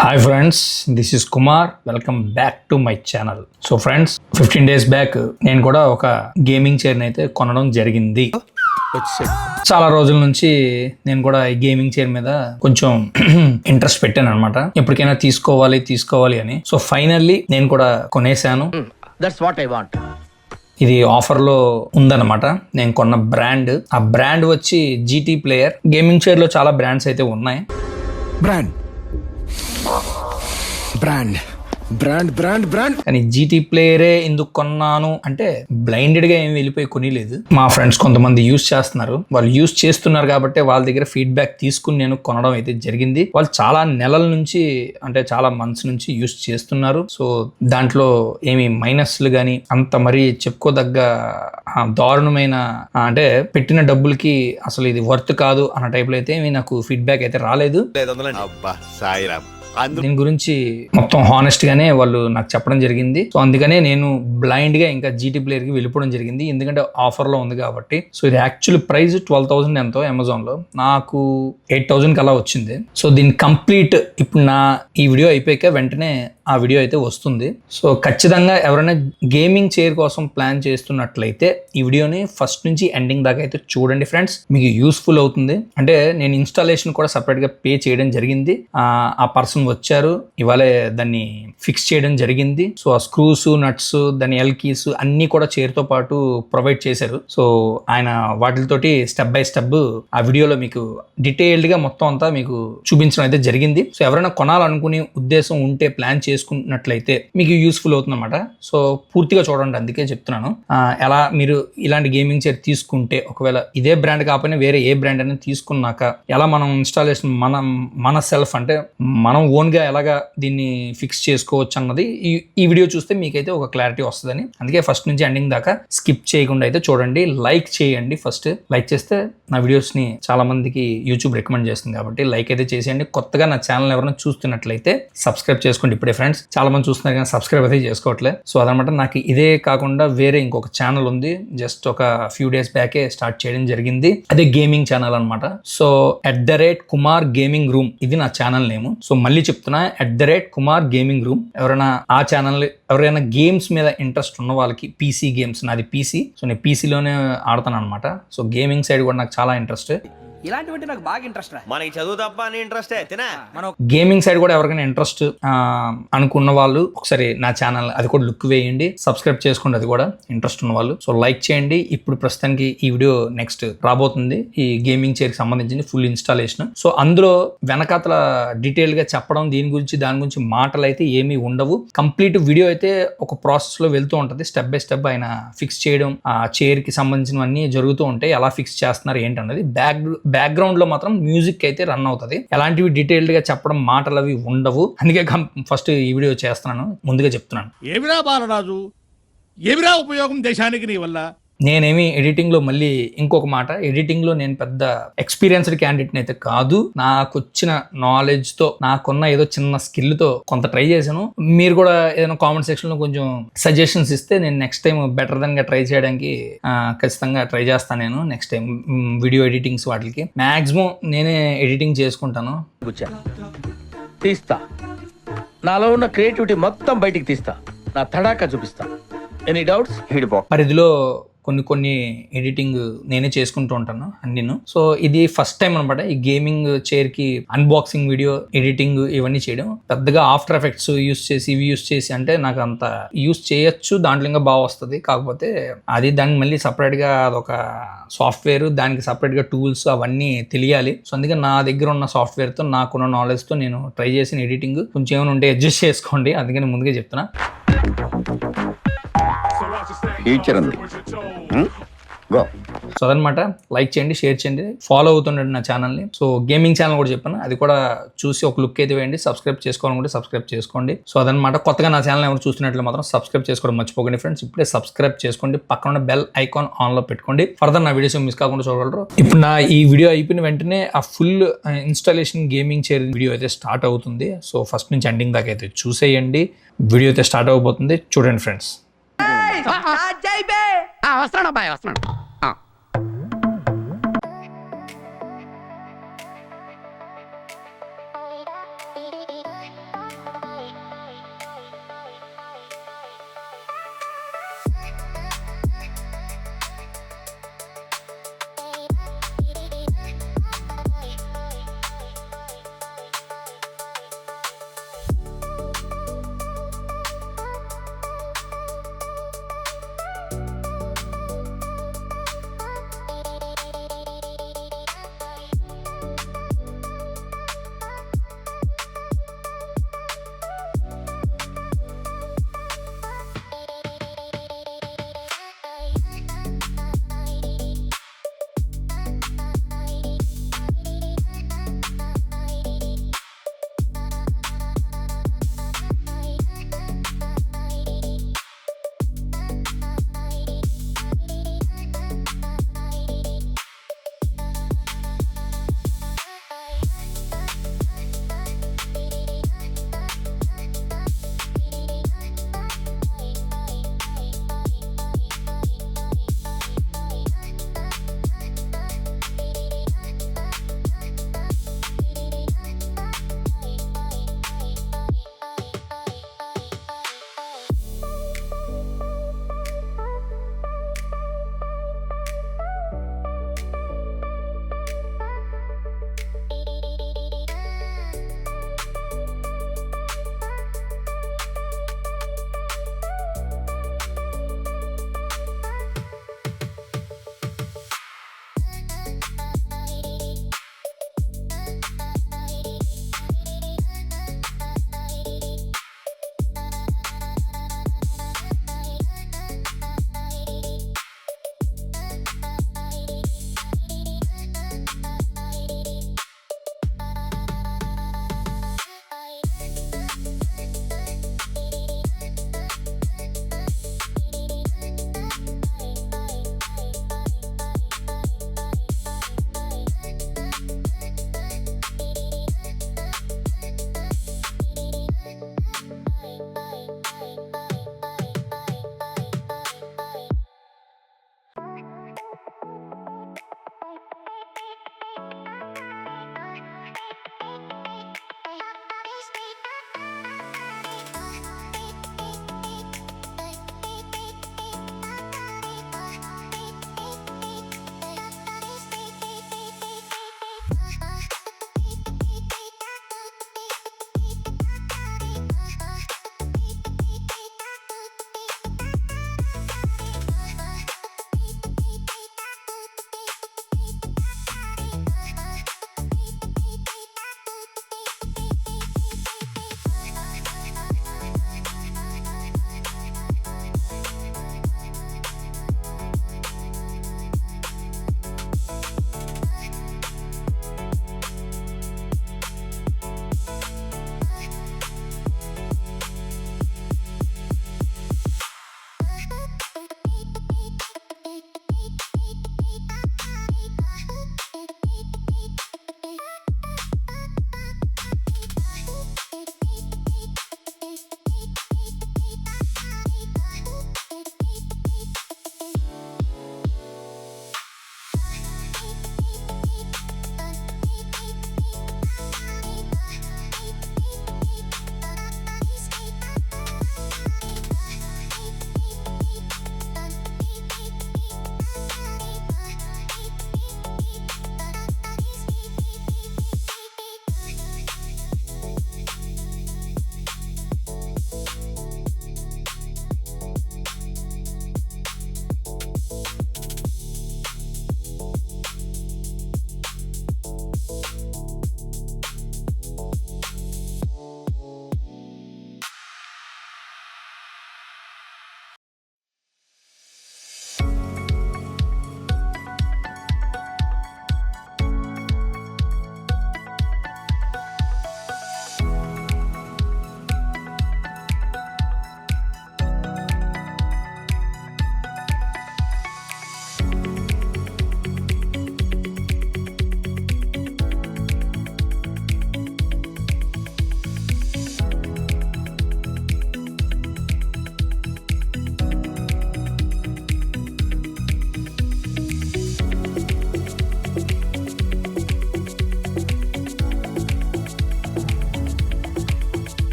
Hi friends, this is Kumar. Welcome back to my channel. So friends, 15 days back నేను కూడా ఒక gaming చైర్ని అయితే కొనడం జరిగింది. చాలా రోజుల నుంచి నేను కూడా ఈ గేమింగ్ చైర్ మీద కొంచెం ఇంట్రెస్ట్ పెట్టాను అనమాట. ఎప్పటికైనా తీసుకోవాలి అని. సో ఫైనల్లీ నేను కూడా కొనేసాను. That's what I want. ఇది ఆఫర్లో ఉందన్నమాట. నేను కొన్న బ్రాండ్, ఆ బ్రాండ్ వచ్చి GT ప్లేయర్. గేమింగ్ చైర్లో చాలా బ్రాండ్స్ అయితే ఉన్నాయి. కానీ GT ప్లేయరే ఎందుకు కొన్నాను అంటే, బ్లైండెడ్ గా ఏం వెళ్ళిపోయి కొనిలేదు. మా ఫ్రెండ్స్ కొంతమంది యూస్ చేస్తున్నారు, వాళ్ళు యూస్ చేస్తున్నారు కాబట్టి వాళ్ళ దగ్గర ఫీడ్బ్యాక్ తీసుకుని నేను కొనడం అయితే జరిగింది. వాళ్ళు చాలా నెలల నుంచి, అంటే చాలా మంత్స్ నుంచి యూస్ చేస్తున్నారు. సో దాంట్లో ఏమి మైనస్లు గానీ అంత మరీ చెప్పుకోదగ్గ దారుణమైన, అంటే పెట్టిన డబ్బులకి అసలు ఇది వర్త్ కాదు అన్న టైప్ లో అయితే నాకు ఫీడ్బ్యాక్ అయితే రాలేదు. దీని గురించి మొత్తం హానెస్ట్ గానే వాళ్ళు నాకు చెప్పడం జరిగింది. సో అందుకనే నేను బ్లైండ్ గా ఇంకా GT ప్లేయర్ కి వెళ్ళిపోవడం జరిగింది, ఎందుకంటే ఆఫర్ లో ఉంది కాబట్టి. సో ఇది యాక్చువల్ ప్రైస్ 12,000 ఎంతో అమెజాన్ లో, నాకు 8,000 అలా వచ్చింది. సో దీని కంప్లీట్ ఇప్పుడు ఈ వీడియో అయిపోయాక వెంటనే ఆ వీడియో అయితే వస్తుంది. సో ఖచ్చితంగా ఎవరైనా గేమింగ్ చైర్ కోసం ప్లాన్ చేస్తున్నట్లయితే ఈ వీడియోని ఫస్ట్ నుంచి ఎండింగ్ దాకా అయితే చూడండి ఫ్రెండ్స్, మీకు యూస్ఫుల్ అవుతుంది. అంటే నేను ఇన్స్టాలేషన్ కూడా సపరేట్ గా పే చేయడం జరిగింది. ఆ పర్సన్ వచ్చారు, ఇవాళే దాన్ని ఫిక్స్ చేయడం జరిగింది. సో ఆ స్క్రూస్, నట్స్, దాని ఎల్ కీస్ అన్ని కూడా చైర్తో పాటు ప్రొవైడ్ చేశారు. సో ఆయన వాటితోటి స్టెప్ బై స్టెప్ ఆ వీడియోలో మీకు డీటెయిల్డ్ గా మొత్తం అంతా మీకు చూపించడం అయితే జరిగింది. సో ఎవరైనా కొనాలనుకునే ఉద్దేశం ఉంటే, ప్లాన్ చేసుకున్నట్లయితే మీకు యూస్ఫుల్ అవుతుందన్నమాట. సో పూర్తిగా చూడండి, అందుకే చెప్తున్నాను. ఎలా మీరు ఇలాంటి గేమింగ్ చైర్ తీసుకుంటే, ఒకవేళ ఇదే బ్రాండ్ కాకపోయినా వేరే ఏ బ్రాండ్ అనేది తీసుకున్నాక ఎలా మనం ఇన్స్టాలేషన్ మన సెల్ఫ్, అంటే మనం ఓన్ గా ఎలాగా దీన్ని ఫిక్స్ చేసుకోవచ్చు అన్నది ఈ వీడియో చూస్తే మీకైతే ఒక క్లారిటీ వస్తుందని, అందుకే ఫస్ట్ నుంచి ఎండింగ్ దాకా స్కిప్ చేయకుండా అయితే చూడండి. లైక్ చేయండి, ఫస్ట్ లైక్ చేస్తే నా వీడియోస్ ని చాలా మందికి యూట్యూబ్ రికమెండ్ చేస్తుంది కాబట్టి లైక్ అయితే చేసేయండి. కొత్తగా నా ఛానల్ ఎవరైనా చూస్తున్నట్లయితే సబ్స్క్రైబ్ చేసుకోండి. ఇప్పుడే ఫ్రెండ్స్ చాలా మంది చూస్తున్నారు కానీ సబ్స్క్రైబ్ అయితే చేసుకోవట్లేదు. సో అదనమాట, నాకు ఇదే కాకుండా వేరే ఇంకొక ఛానల్ ఉంది, జస్ట్ ఒక ఫ్యూ డేస్ బ్యాకే స్టార్ట్ చేయడం జరిగింది. అదే గేమింగ్ ఛానల్ అనమాట. సో @కుమార్ గేమింగ్ రూమ్ ఇది నా ఛానల్ నేమ్. సో మళ్ళీ చెప్తున్నా, @కుమార్ గేమింగ్ రూమ్. ఎవరైనా గేమ్స్ మీద ఇంట్రెస్ట్ ఉన్న వాళ్ళకి, PC గేమ్స్, నాది PC, సో నేను PCలోనే ఆడతాను అనమాట. సో గేమింగ్ సైడ్ కూడా నాకు చాలా ఇంట్రెస్ట్. ఇలాంటివంటే నాకు బాగా ఇంట్రెస్ట్. మనకి చదువు తప్ప అని ఇంట్రెస్ట్ గేమింగ్ సైడ్ కూడా ఎవరికైనా ఇంట్రెస్ట్ అనుకున్న వాళ్ళు ఒకసారి నా ఛానల్ అది కూడా లుక్ వేయండి, సబ్స్క్రైబ్ చేసుకోండి, అది కూడా ఇంట్రెస్ట్ ఉన్న వాళ్ళు. సో లైక్ చేయండి. ఇప్పుడు ప్రస్తుతానికి ఈ వీడియో నెక్స్ట్ రాబోతుంది, ఈ గేమింగ్ చైర్ కి సంబంధించిన ఫుల్ ఇన్స్టాలేషన్. సో అందులో వెనకాతల డీటెయిల్ గా చెప్పడం, దాని గురించి మాటలు అయితే ఏమీ ఉండవు. కంప్లీట్ వీడియో అయితే ఒక ప్రాసెస్ లో వెళ్తూ ఉంటది. స్టెప్ బై స్టెప్ ఆయన ఫిక్స్ చేయడం, ఆ చైర్ కి సంబంధించినవన్నీ జరుగుతూ ఉంటాయి. ఎలా ఫిక్స్ చేస్తున్నారు ఏంటన్నది బ్యాక్గ్రౌండ్ లో మాత్రం మ్యూజిక్ అయితే రన్ అవుతుంది. ఎలాంటివి డీటెయిల్డ్ గా చెప్పడం, మాటలు అవి ఉండవు. అందుకే ఫస్ట్ ఈ వీడియో చేస్తున్నాను, ముందుగా చెప్తున్నాను. ఏమిరా బాలరాజు, ఏమిరా ఉపయోగం దేశానికి నీ వల్ల? నేనేమి ఎడిటింగ్ లో, మళ్ళీ ఇంకొక మాట, ఎడిటింగ్ లో నేను పెద్ద ఎక్స్పీరియన్స్డ్ క్యాండిడేట్ అయితే కాదు. నాకు వచ్చిన నాలెడ్జ్ తో, నాకున్న ఏదో చిన్న స్కిల్ తో కొంత ట్రై చేశాను. మీరు కూడా ఏదైనా కామెంట్ సెక్షన్ లో కొంచెం సజెషన్స్ ఇస్తే నేను నెక్స్ట్ టైం బెటర్ దెన్ గా ట్రై చేయడానికి ఖచ్చితంగా ట్రై చేస్తాను. నేను నెక్స్ట్ టైం వీడియో ఎడిటింగ్స్ వాటికి మాక్సిమం నేనే ఎడిటింగ్ చేసుకుంటాను. తీస్తా, నాలో ఉన్న క్రియేటివిటీ మొత్తం బయటికి తీస్తా, నా తడాకా చూపిస్తా. Any doubts? పరిధిలో కొన్ని ఎడిటింగ్ నేనే చేసుకుంటూ ఉంటాను అన్నీను. సో ఇది ఫస్ట్ టైం అనమాట ఈ గేమింగ్ చైర్ కి అన్బాక్సింగ్ వీడియో, ఎడిటింగ్ ఇవన్నీ చేయడం. పెద్దగా ఆఫ్టర్ ఎఫెక్ట్స్ యూస్ చేసి, ఇవి యూస్ చేసి అంటే నాకు అంత యూస్ చేయొచ్చు, దాంట్లో ఇంకా బాగా వస్తుంది. కాకపోతే అది దానికి మళ్ళీ సపరేట్ గా అదొక సాఫ్ట్వేర్, దానికి సపరేట్ గా టూల్స్ అవన్నీ తెలియాలి. సో అందుకే నా దగ్గర ఉన్న సాఫ్ట్వేర్ తో, నాకున్న నాలెడ్జ్ తో నేను ట్రై చేసిన ఎడిటింగ్ కొంచెం ఏమైనా ఉంటే అడ్జస్ట్ చేసుకోండి, అందుకని ముందుగా చెప్తున్నా. ఫ్యూచర్ ఉంది. సో అదనమాట, లైక్ చేయండి, షేర్ చేయండి, ఫాలో అవుతుండండి నా ఛానల్ని. సో గేమింగ్ ఛానల్ కూడా చెప్పాను, అది కూడా చూసి ఒక లుక్ అయితే వేయండి. సబ్స్క్రైబ్ చేసుకోవాలనుకుంటే సబ్స్క్రైబ్ చేసుకోండి. సో అదనమాట, కొత్తగా నా ఛానల్ ఎవరు చూస్తున్నట్లు మాత్రం సబ్స్క్రైబ్ చేసుకోవడం మర్చిపోకండి ఫ్రెండ్స్. ఇప్పుడే సబ్స్క్రైబ్ చేసుకోండి, పక్కన ఉన్న బెల్ ఐకాన్ ఆన్ లో పెట్టుకోండి, ఫర్దర్ నా వీడియోస్ మిస్ కాకుండా చూడగలరు. ఇప్పుడు నా ఈ వీడియో అయిపోయిన వెంటనే ఆ full installation gaming chair video అయితే స్టార్ట్ అవుతుంది. సో ఫస్ట్ నుంచి ఎండింగ్ దాకా అయితే చూసేయండి. వీడియో అయితే స్టార్ట్ అవబోతుంది, చూడండి ఫ్రెండ్స్. వస్తున్నాడు అబ్బాయి, వస్తున్నాడు.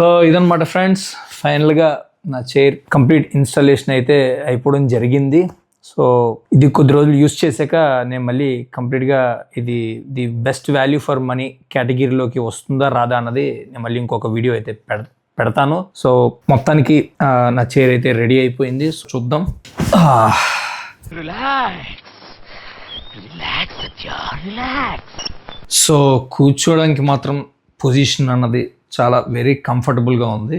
సో ఇదన్నమాట ఫ్రెండ్స్, ఫైనల్గా నా చైర్ కంప్లీట్ ఇన్స్టాలేషన్ అయితే అయిపోవడం జరిగింది. సో ఇది కొద్ది రోజులు యూస్ చేశాక నేను మళ్ళీ కంప్లీట్గా ఇది the best value for money కేటగిరీలోకి వస్తుందా రాదా అన్నది నేను మళ్ళీ ఇంకొక వీడియో అయితే పెడతాను. సో మొత్తానికి నా చైర్ అయితే రెడీ అయిపోయింది. సో చూద్దాం. సో కూర్చోవడానికి మాత్రం పొజిషన్ అన్నది చాలా వెరీ కంఫర్టబుల్గా ఉంది.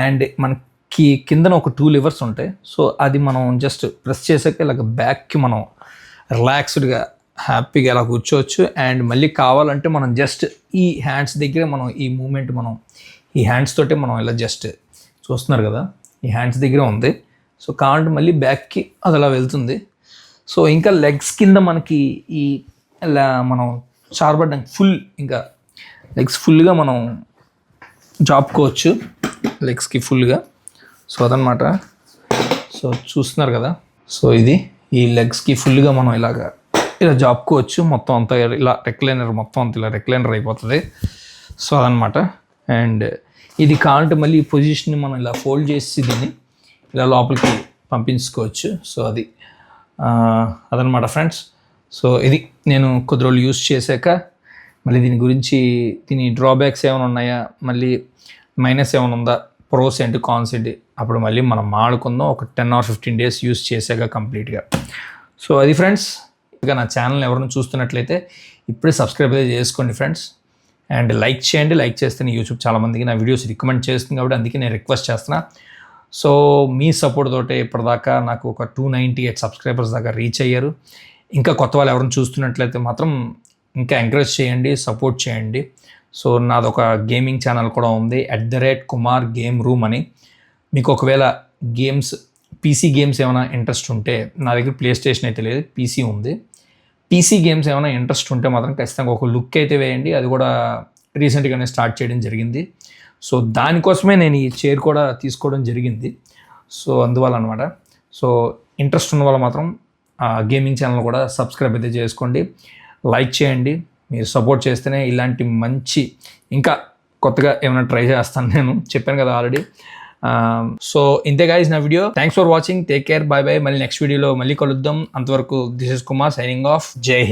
అండ్ మనకి కిందన ఒక 2 లివర్స్ ఉంటాయి. సో అది మనం జస్ట్ ప్రెస్ చేసాక ఇలాగ బ్యాక్కి మనం రిలాక్స్డ్గా హ్యాపీగా ఇలా కూర్చోవచ్చు. అండ్ మళ్ళీ కావాలంటే మనం జస్ట్ ఈ హ్యాండ్స్ దగ్గర మనం ఈ మూమెంట్ మనం ఈ హ్యాండ్స్ తోటి మనం ఇలా జస్ట్ చూస్తున్నారు కదా, ఈ హ్యాండ్స్ దగ్గర ఉంది. సో కావాలంటే మళ్ళీ బ్యాక్కి అది అలా వెళ్తుంది. సో ఇంకా లెగ్స్ కింద మనకి ఈ ఇలా మనం చారబడ్డానికి ఫుల్ ఇంకా లెగ్స్ ఫుల్గా మనం జాపుకోవచ్చు, లెగ్స్కి ఫుల్గా. సో అదనమాట. సో చూస్తున్నారు కదా, సో ఇది ఈ లెగ్స్కి ఫుల్గా మనం ఇలా జాపుకోవచ్చు. మొత్తం అంతా ఇలా రెక్లైనర్ మొత్తం అంతా ఇలా రెక్లైనర్ అయిపోతుంది. సో అదనమాట. అండ్ ఇది కావాలంటే మళ్ళీ ఈ పొజిషన్ని మనం ఇలా ఫోల్డ్ చేసి దీన్ని ఇలా లోపలికి పంపించుకోవచ్చు. సో అదనమాట ఫ్రెండ్స్. సో ఇది నేను కొద్ది రోజులు యూస్ చేశాక మళ్ళీ దీని గురించి దీని డ్రాబ్యాక్స్ ఏమైనా ఉన్నాయా, మళ్ళీ మైనస్ ఏమైనా ఉందా, ప్రోస్ ఏంటి కాన్స్ ఏంటి, అప్పుడు మళ్ళీ మనం మాడుకుందాం ఒక 10 or 15 days యూస్ చేశాక కంప్లీట్గా. సో అది ఫ్రెండ్స్. ఇంకా నా ఛానల్ ఎవరైనా చూస్తున్నట్లయితే ఇప్పుడే సబ్స్క్రైబ్ అయితే చేసుకోండి ఫ్రెండ్స్. అండ్ లైక్ చేయండి. లైక్ చేస్తే యూట్యూబ్ చాలామందికి నా వీడియోస్ రికమెండ్ చేస్తుంది కాబట్టి అందుకే నేను రిక్వెస్ట్ చేస్తున్నా. సో మీ సపోర్ట్ తోటే ఇప్పటిదాకా నాకు ఒక 298 సబ్స్క్రైబర్స్ దాకా రీచ్ అయ్యారు. ఇంకా కొత్త వాళ్ళు ఎవరైనా చూస్తున్నట్లయితే మాత్రం ఇంకా ఎంకరేజ్ చేయండి, సపోర్ట్ చేయండి. సో నాదొక గేమింగ్ ఛానల్ కూడా ఉంది, @kumar game room అని. మీకు ఒకవేళ గేమ్స్ పీసీ గేమ్స్ ఏమైనా ఇంట్రెస్ట్ ఉంటే, నా దగ్గర ప్లే స్టేషన్ అయితే లేదు, పీసీ ఉంది. పీసీ గేమ్స్ ఏమైనా ఇంట్రెస్ట్ ఉంటే మాత్రం ఖచ్చితంగా ఒక లుక్ అయితే వేయండి. అది కూడా రీసెంట్గానే స్టార్ట్ చేయడం జరిగింది. సో దానికోసమే నేను ఈ చైర్ కూడా తీసుకోవడం జరిగింది. సో అందువల్ల అనమాట. సో ఇంట్రెస్ట్ ఉన్న వాళ్ళు మాత్రం గేమింగ్ ఛానల్ కూడా సబ్స్క్రైబ్ అయితే చేసుకోండి, లైక్ చేయండి. మీరు సపోర్ట్ చేస్తేనే ఇలాంటి మంచి ఇంకా కొత్తగా ఏమైనా ట్రై చేస్తాను. నేను చెప్పాను కదా ఆల్రెడీ. సో ఇంతే గైస్ నా video. Thanks for watching. Take care. By by. మళ్ళీ నెక్స్ట్ వీడియోలో మళ్ళీ కలుద్దాం. అంతవరకు this is Kumar signing off. జై హింద్.